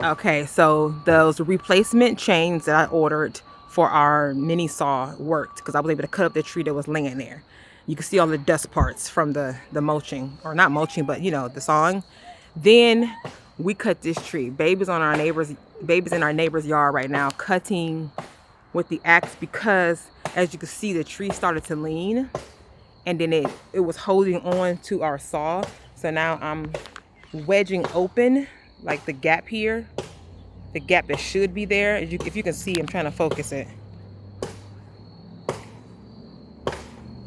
Okay, so those replacement chains that I ordered for our mini saw worked because I was able to cut up the tree that was laying there. You can see all the dust parts from the mulching, or not mulching, but you know, the sawing. Then we cut this tree. Baby's in our neighbor's yard right now, cutting with the axe because, as you can see, the tree started to lean, and then it was holding on to our saw. So now I'm wedging open like the gap here, the gap that should be there. If you can see, I'm trying to focus it.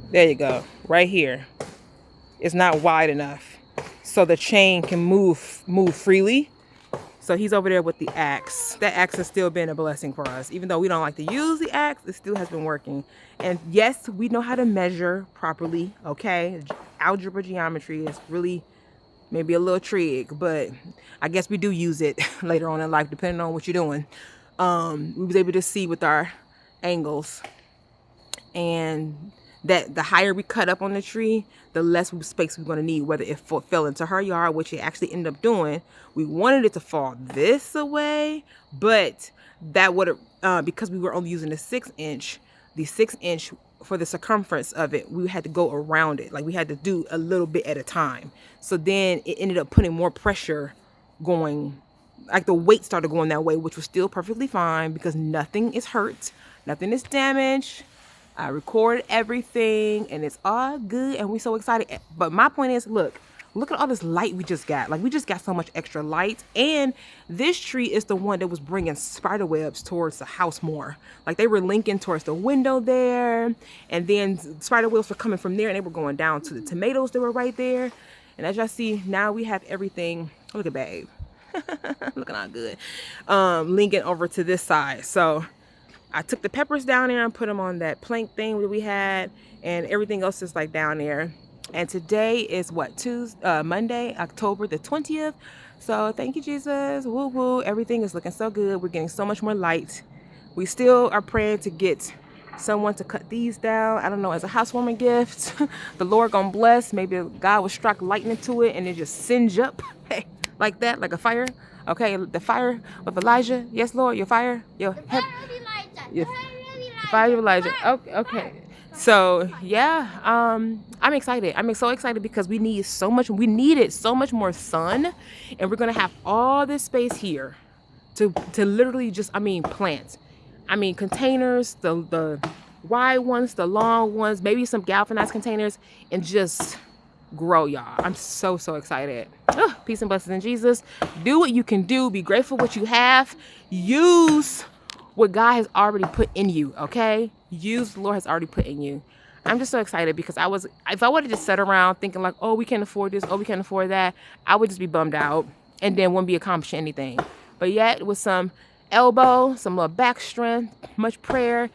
There you go, right here. It's not wide enough, so the chain can move freely. So he's over there with the axe. That axe has still been a blessing for us. Even though we don't like to use the axe, it still has been working. And yes, we know how to measure properly, okay? Algebra, geometry is really maybe a little trig, but I guess we do use it later on in life, depending on what you're doing. We was able to see with our angles, and that the higher we cut up on the tree, the less space we're going to need, whether it fell into her yard, which it actually ended up doing. We wanted it to fall this away, but that would have, because we were only using the 6-inch, for the circumference of it, we had to go around it. Like we had to do a little bit at a time. So then it ended up putting more pressure going, like the weight started going that way, which was still perfectly fine because nothing is hurt, nothing is damaged. I recorded everything and it's all good and we're so excited. But my point is, look at all this light we just got. Like we just got so much extra light, and this tree is the one that was bringing spider webs towards the house more. Like they were linking towards the window there, and then spider webs were coming from there and they were going down to the tomatoes that were right there. And as y'all see, now we have everything. Look at babe. Looking all good. Linking over to this side. So I took the peppers down there and put them on that plank thing that we had, and everything else is like down there. And today is what, Monday, October the 20th. So thank you, Jesus. Woo woo. Everything is looking so good. We're getting so much more light. We still are praying to get someone to cut these down. I don't know, as a housewarming gift. The Lord gonna bless. Maybe God will strike lightning to it and it just singe up like that, like a fire. Okay, the fire of Elijah. Yes, Lord, your fire. Your fire of Elijah. Okay, okay. So yeah, I'm excited. I'm so excited because we needed so much more sun, and we're gonna have all this space here to literally just, I mean, plant. I mean, containers, the wide ones, the long ones, maybe some galvanized containers, and just grow, y'all. I'm so excited. Ugh, peace and blessings in Jesus. Do what you can do. Be grateful what you have. Use what God has already put in you, okay? Use what the Lord has already put in you. I'm just so excited because if I would have just sat around thinking like, oh, we can't afford this, oh, we can't afford that, I would just be bummed out and then wouldn't be accomplishing anything. But yet with some elbow, some little back strength, much prayer,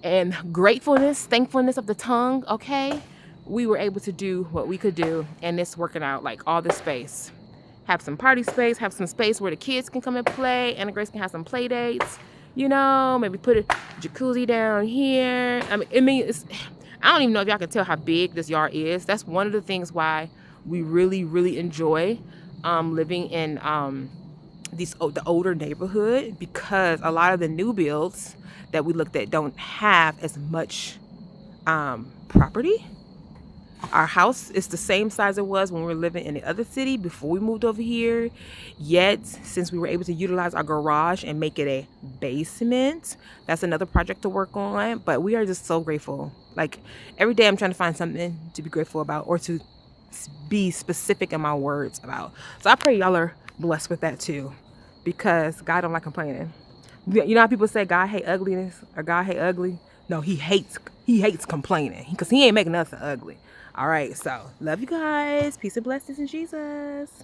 and gratefulness, thankfulness of the tongue, okay, we were able to do what we could do, and it's working out. Like all this space, have some party space, have some space where the kids can come and play, and Grace can have some play dates, you know, maybe put a jacuzzi down here. I mean, I don't even know if y'all can tell how big this yard is. That's one of the things why we really enjoy living in the older neighborhood, because a lot of the new builds that we looked at don't have as much property. Our house is the same size it was when we were living in the other city before we moved over here. Yet, since we were able to utilize our garage and make it a basement, that's another project to work on. But we are just so grateful. Like every day I'm trying to find something to be grateful about, or to be specific in my words about. So I pray y'all are blessed with that too, because God don't like complaining. You know how people say God hate ugliness or God hate ugly? No, he hates complaining, because he ain't making nothing ugly. All right, so love you guys. Peace and blessings in Jesus.